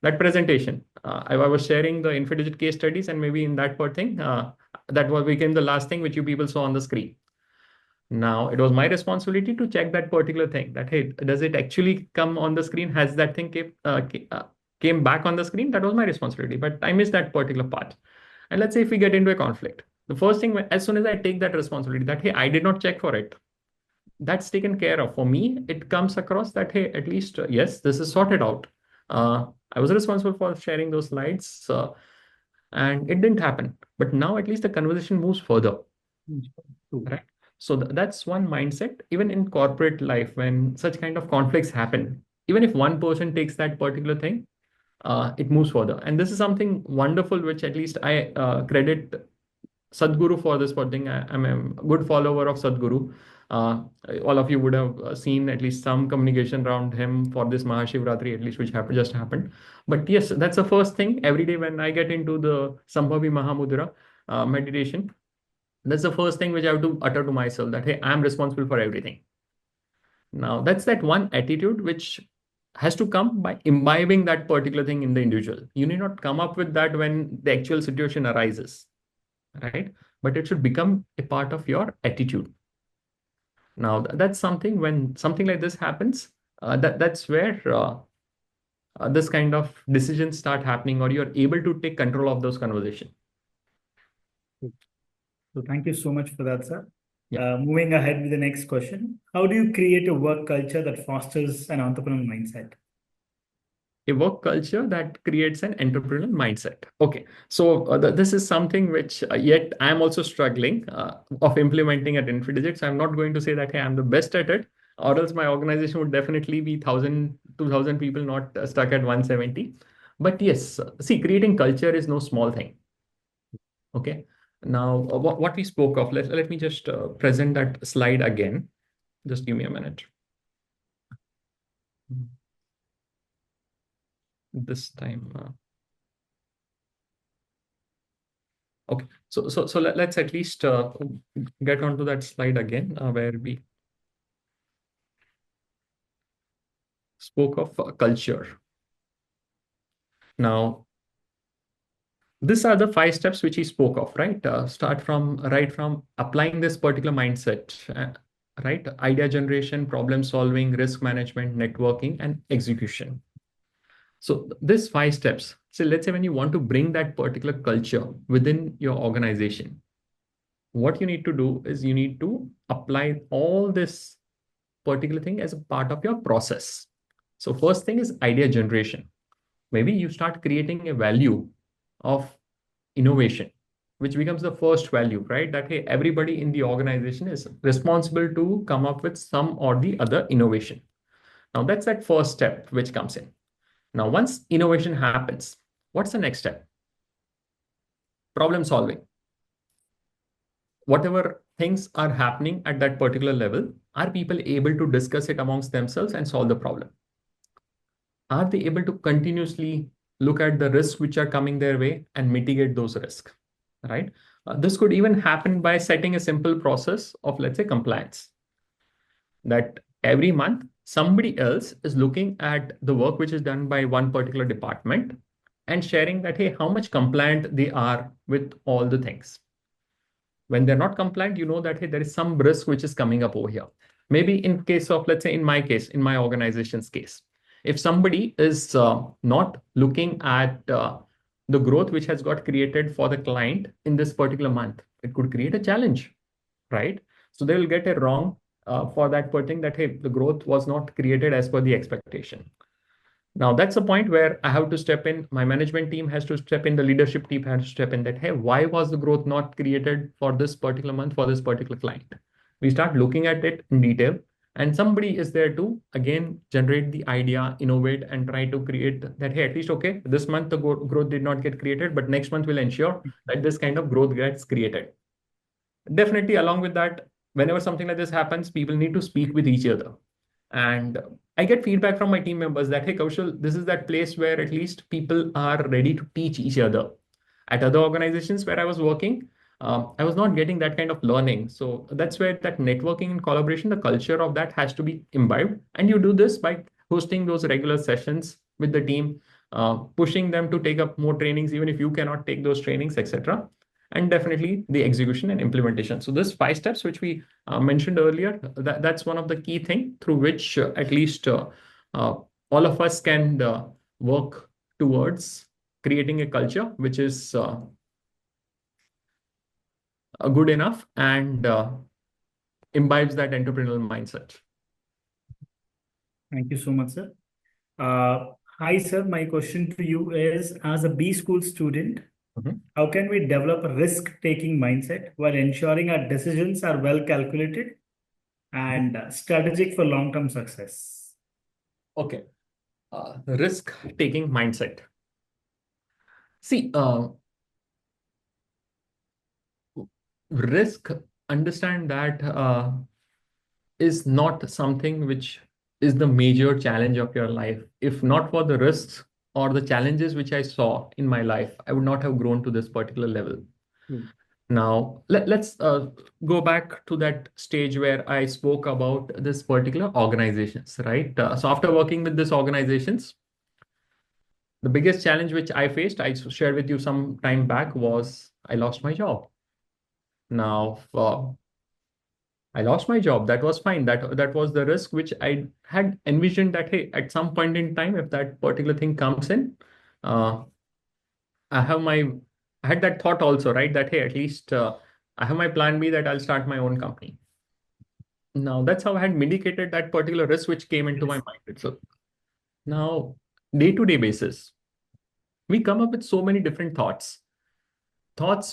That presentation, I was sharing the Infidigit case studies, and maybe in that part thing, that was became the last thing which you people saw on the screen. Now, it was my responsibility to check that particular thing that, hey, does it actually come on the screen? Has that thing came back on the screen? That was my responsibility, but I missed that particular part. And let's say if we get into a conflict, the first thing, as soon as I take that responsibility that, hey, I did not check for it, that's taken care of. For me, it comes across that, hey, at least, yes, this is sorted out. I was responsible for sharing those slides and it didn't happen. But now at least the conversation moves further. Right. So that's one mindset. Even in corporate life, when such kind of conflicts happen, even if one person takes that particular thing, it moves further. And this is something wonderful, which at least I credit Sadhguru for this thing. I'm a good follower of Sadhguru. Uh, all of you would have seen at least some communication around him for this Mahashivratri, at least which just happened. But yes, that's the first thing. Every day when I get into the Sambhavi Mahamudra meditation, that's the first thing which I have to utter to myself that, hey, I'm responsible for everything. Now, that's that one attitude which has to come by imbibing that particular thing in the individual. You need not come up with that when the actual situation arises, right? But it should become a part of your attitude. Now, that's something when something like this happens, that's where this kind of decisions start happening, or you're able to take control of those conversations. So thank you so much for that, sir. Yeah. Moving ahead with the next question. How do you create a work culture that fosters an entrepreneurial mindset? A work culture that creates an entrepreneurial mindset. Okay, so this is something which yet I'm also struggling of implementing at Infidigit. So I'm not going to say that, hey, I'm the best at it, or else my organization would definitely be 1,000, 2,000 people, not stuck at 170. But yes, see, creating culture is no small thing. Okay. Now, what we spoke of, let me just present that slide again. Just give me a minute. This time. Okay, so let's at least get onto that slide again where we spoke of culture. Now, these are the 5 steps which he spoke of, right? Start from applying this particular mindset, right? Idea generation, problem solving, risk management, networking, and execution. So these 5 steps. So let's say when you want to bring that particular culture within your organization, what you need to do is you need to apply all this particular thing as a part of your process. So first thing is idea generation. Maybe you start creating a value of innovation, which becomes the first value, right? That, hey, everybody in the organization is responsible to come up with some or the other innovation. Now that's that first step which comes in. Now, once innovation happens, what's the next step? Problem solving. Whatever things are happening at that particular level, are people able to discuss it amongst themselves and solve the problem? Are they able to continuously look at the risks which are coming their way and mitigate those risks, right? This could even happen by setting a simple process of, let's say, compliance, that every month somebody else is looking at the work which is done by one particular department and sharing that, hey, how much compliant they are with all the things. When they're not compliant, you know that, hey, there is some risk which is coming up over here. Maybe in case of, let's say, in my case, in my organization's case, if somebody is not looking at the growth which has got created for the client in this particular month, it could create a challenge, right? So they will get it wrong for that per thing that, hey, the growth was not created as per the expectation. Now that's a point where I have to step in. My management team has to step in. The leadership team has to step in that, hey, why was the growth not created for this particular month, for this particular client? We start looking at it in detail, and somebody is there to, again, generate the idea, innovate, and try to create that, hey, at least, okay, this month the growth did not get created, but next month we'll ensure that this kind of growth gets created. Definitely, along with that, whenever something like this happens, people need to speak with each other. And I get feedback from my team members that, hey, Kaushal, this is that place where at least people are ready to teach each other. At other organizations where I was working, I was not getting that kind of learning. So that's where that networking and collaboration, the culture of that has to be imbibed. And you do this by hosting those regular sessions with the team, pushing them to take up more trainings, even if you cannot take those trainings, etc. And definitely the execution and implementation. So this 5 steps, which we mentioned earlier, that's one of the key thing through which at least all of us can work towards creating a culture which is good enough and imbibes that entrepreneurial mindset. Thank you so much, sir. Hi, sir. My question to you is, as a B school student, how can we develop a risk-taking mindset while ensuring our decisions are well calculated and strategic for long-term success? Okay. Risk-taking mindset. See, risk, understand that is not something which is the major challenge of your life. If not for the risks or the challenges which I saw in my life, I would not have grown to this particular level. Now, let's go back to that stage where I spoke about this particular organizations, right? So after working with these organizations, the biggest challenge which I faced, I shared with you some time back, was I lost my job. Now, I lost my job. That was fine. That was the risk which I had envisioned that, hey, at some point in time, if that particular thing comes in, uh, I have my I had that thought also, right? That hey, at least I have my plan B that I'll start my own company. Now that's how I had mitigated that particular risk which came into my Yes. mind itself. Now, day-to-day basis, we come up with so many different thoughts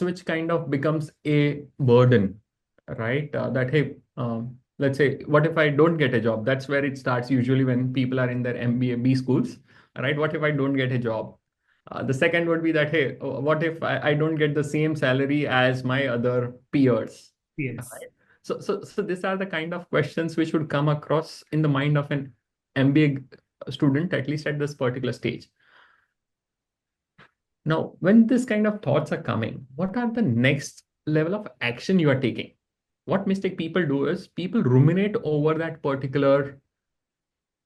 which kind of becomes a burden, right? That hey, let's say, what if I don't get a job? That's where it starts usually when people are in their MBA B schools, right? What if I don't get a job? The second would be that hey, what if I don't get the same salary as my other peers, Yes. right? So these are the kind of questions which would come across in the mind of an MBA student, at least at this particular stage. Now, when this kind of thoughts are coming, what are the next level of action you are taking? What mistake people do is people ruminate over that particular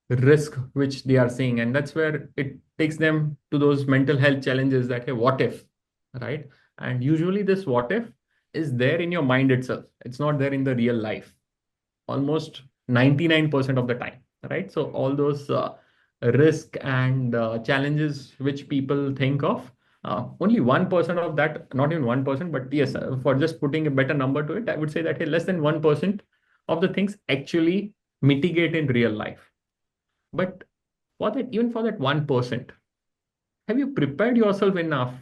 risk which they are seeing. And that's where it takes them to those mental health challenges that, hey, what if, right? And usually this what if is there in your mind itself. It's not there in the real life almost 99% of the time, right? So all those risk and challenges which people think of, only 1% of that, not even 1%, but yes, for just putting a better number to it, I would say that hey, less than 1% of the things actually mitigate in real life. But for that, even for that 1%, have you prepared yourself enough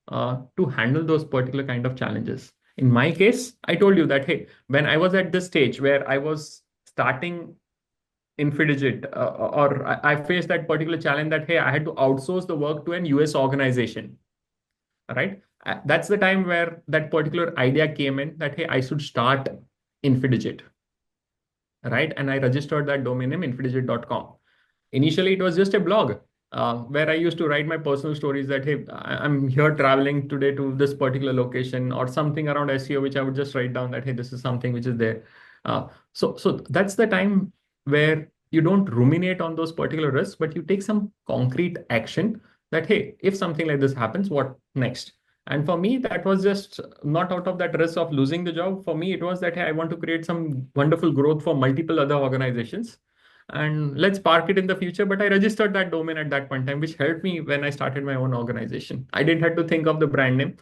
to handle those particular kind of challenges? In my case, I told you that, hey, when I was at this stage where I was starting Infidigit, or I faced that particular challenge that, hey, I had to outsource the work to an US organization, right? That's the time where that particular idea came in that, hey, I should start Infidigit, right? And I registered that domain name, infidigit.com. Initially, it was just a blog where I used to write my personal stories that, hey, I'm here traveling today to this particular location or something around SEO, which I would just write down that, hey, this is something which is there. So that's the time where you don't ruminate on those particular risks, but you take some concrete action that, hey, if something like this happens, what next? And for me, that was just not out of that risk of losing the job. For me, it was that, hey, I want to create some wonderful growth for multiple other organizations and let's park it in the future. But I registered that domain at that point in time, which helped me when I started my own organization. I didn't have to think of the brand name.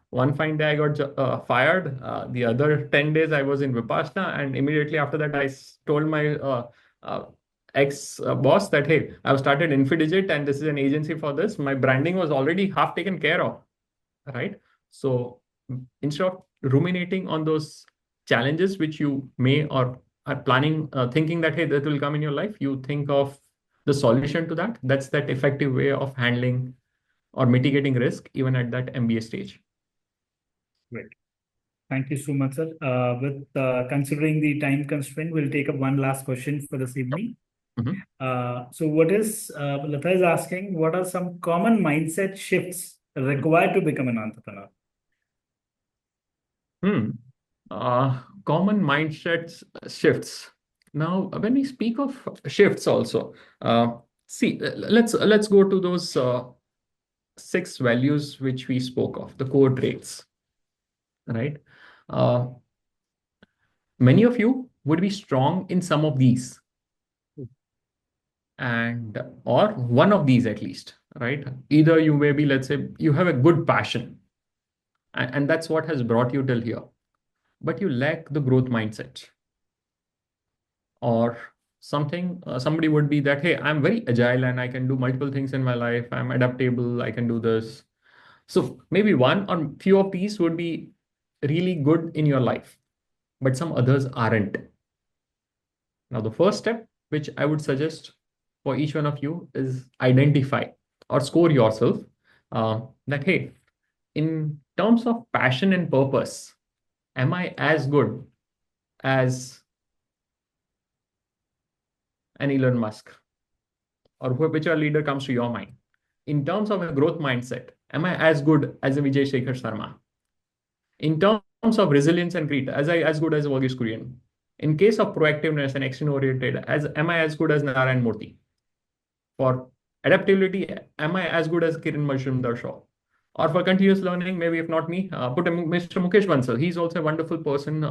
One fine day I got fired. The other 10 days I was in Vipassana. And immediately after that, told my uh, ex boss that, hey, I've started Infidigit and this is an agency for this. My branding was already half taken care of, right? So instead of ruminating on those challenges which you may or are planning, thinking that, hey, that will come in your life, you think of the solution to that. That's that effective way of handling or mitigating risk even at that MBA stage. Great. Thank you so much, sir. With considering the time constraint, we'll take up one last question for this evening. Mhm. So what is Lata is asking, what are some common mindset shifts required to become an entrepreneur? Hmm. Common mindsets shifts. Now, when we speak of shifts also, see, let's go to those six values which we spoke of, the core traits, right? Uh, Many of you would be strong in some of these, and or one of these at least, right? Either you may be, let's say, you have a good passion, and that's what has brought you till here, but you lack the growth mindset, or something. Somebody would be that, hey, I'm very agile and I can do multiple things in my life. I'm adaptable. I can do this. So maybe one or few of these would be really good in your life, but some others aren't. Now, the first step, which I would suggest for each one of you, is identify or score yourself that, hey, in terms of passion and purpose, am I as good as an Elon Musk or whichever leader comes to your mind? In terms of a growth mindset, am I as good as a Vijay Shekhar Sharma? In terms of resilience and grit, as good as a Varghese Kurian? In case of proactiveness and action oriented, am I as good as Narayan Murthy? For adaptability, am I as good as Kiran Majumdar Shaw? or for continuous learning, maybe if not me, put Mr. Mukesh Bansal. He's also a wonderful person.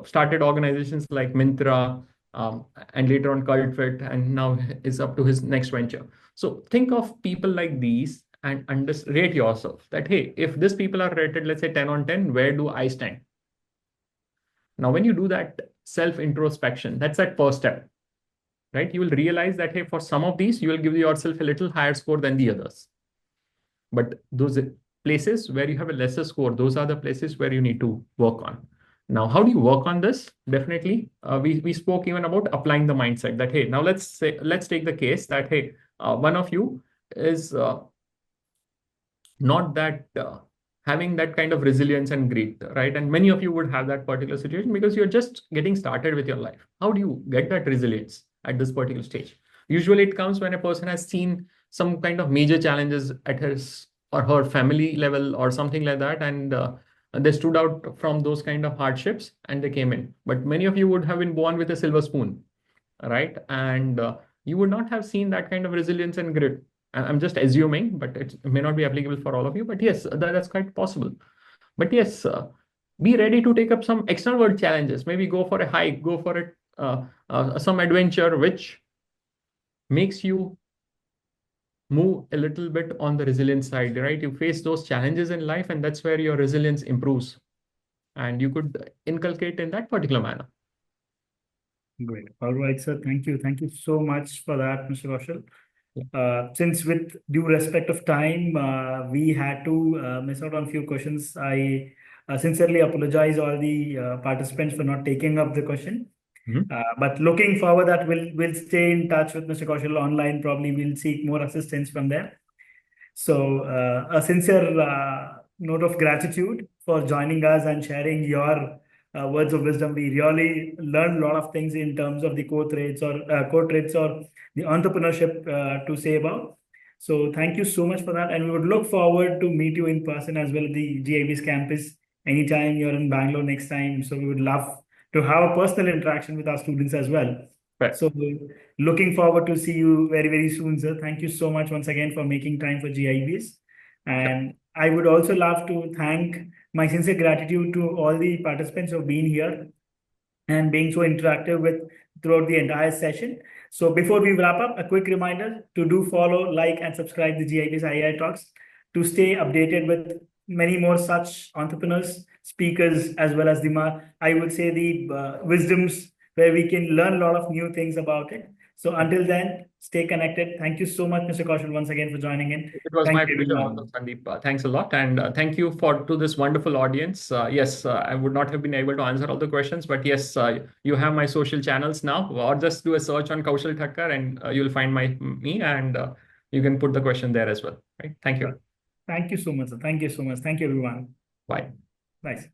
Started organizations like Mintra, and later on Cultfit, and now is up to his next venture. So think of people like these and rate yourself that, hey, if these people are rated, let's say 10 on 10, where do I stand? Now, when you do that self introspection, that's that first step, right? You will realize that, hey, for some of these, you will give yourself a little higher score than the others. But those places where you have a lesser score, those are the places where you need to work on. Now, how do you work on this? Definitely, we spoke even about applying the mindset that, hey, now let's take the case that, hey, one of you is not that having that kind of resilience and grit, right? And many of you would have that particular situation because you're just getting started with your life. How do you get that resilience at this particular stage? Usually it comes when a person has seen some kind of major challenges at his or her family level or something like that, and they stood out from those kind of hardships and they came in. But many of you would have been born with a silver spoon, right? And you would not have seen that kind of resilience and grit. I'm just assuming, but it may not be applicable for all of you. But yes, that's quite possible. But yes, be ready to take up some external world challenges. Maybe go for a hike, go for it, some adventure, which makes you move a little bit on the resilience side, right? You face those challenges in life, and that's where your resilience improves. And you could inculcate in that particular manner. Great. All right, sir. Thank you. Thank you so much for that, Mr. Kaushal. Since with due respect of time, we had to miss out on few questions. I sincerely apologize all the participants for not taking up the question. But looking forward that we'll stay in touch with Mr. Kaushal online. Probably we'll seek more assistance from there. So a sincere note of gratitude for joining us and sharing your words of wisdom. We really learned a lot of things in terms of the core traits or the entrepreneurship to say about. So thank you so much for that. And we would look forward to meet you in person as well at the GIBS campus anytime you're in Bangalore next time. So we would love to have a personal interaction with our students as well. Right. So looking forward to see you very, very soon, sir. Thank you so much once again for making time for GIBS. And I would also love to thank my sincere gratitude to all the participants who have been here and being so interactive with throughout the entire session. So before we wrap up, a quick reminder to do follow, like, and subscribe the GIBS IRE Talks to stay updated with many more such entrepreneurs, speakers, as well as I would say the wisdoms where we can learn a lot of new things about it. So until then, stay connected. Thank you so much, Mr. Kaushal, once again for joining in. It was Thank my you, pleasure, everyone. Sandeep. Thanks a lot. And thank you to this wonderful audience. Yes, I would not have been able to answer all the questions, but yes, you have my social channels now, or just do a search on Kaushal Thakkar and you'll find me, and you can put the question there as well. Right? Thank you. Thank you so much, sir. Thank you so much. Thank you, everyone. Bye. Bye.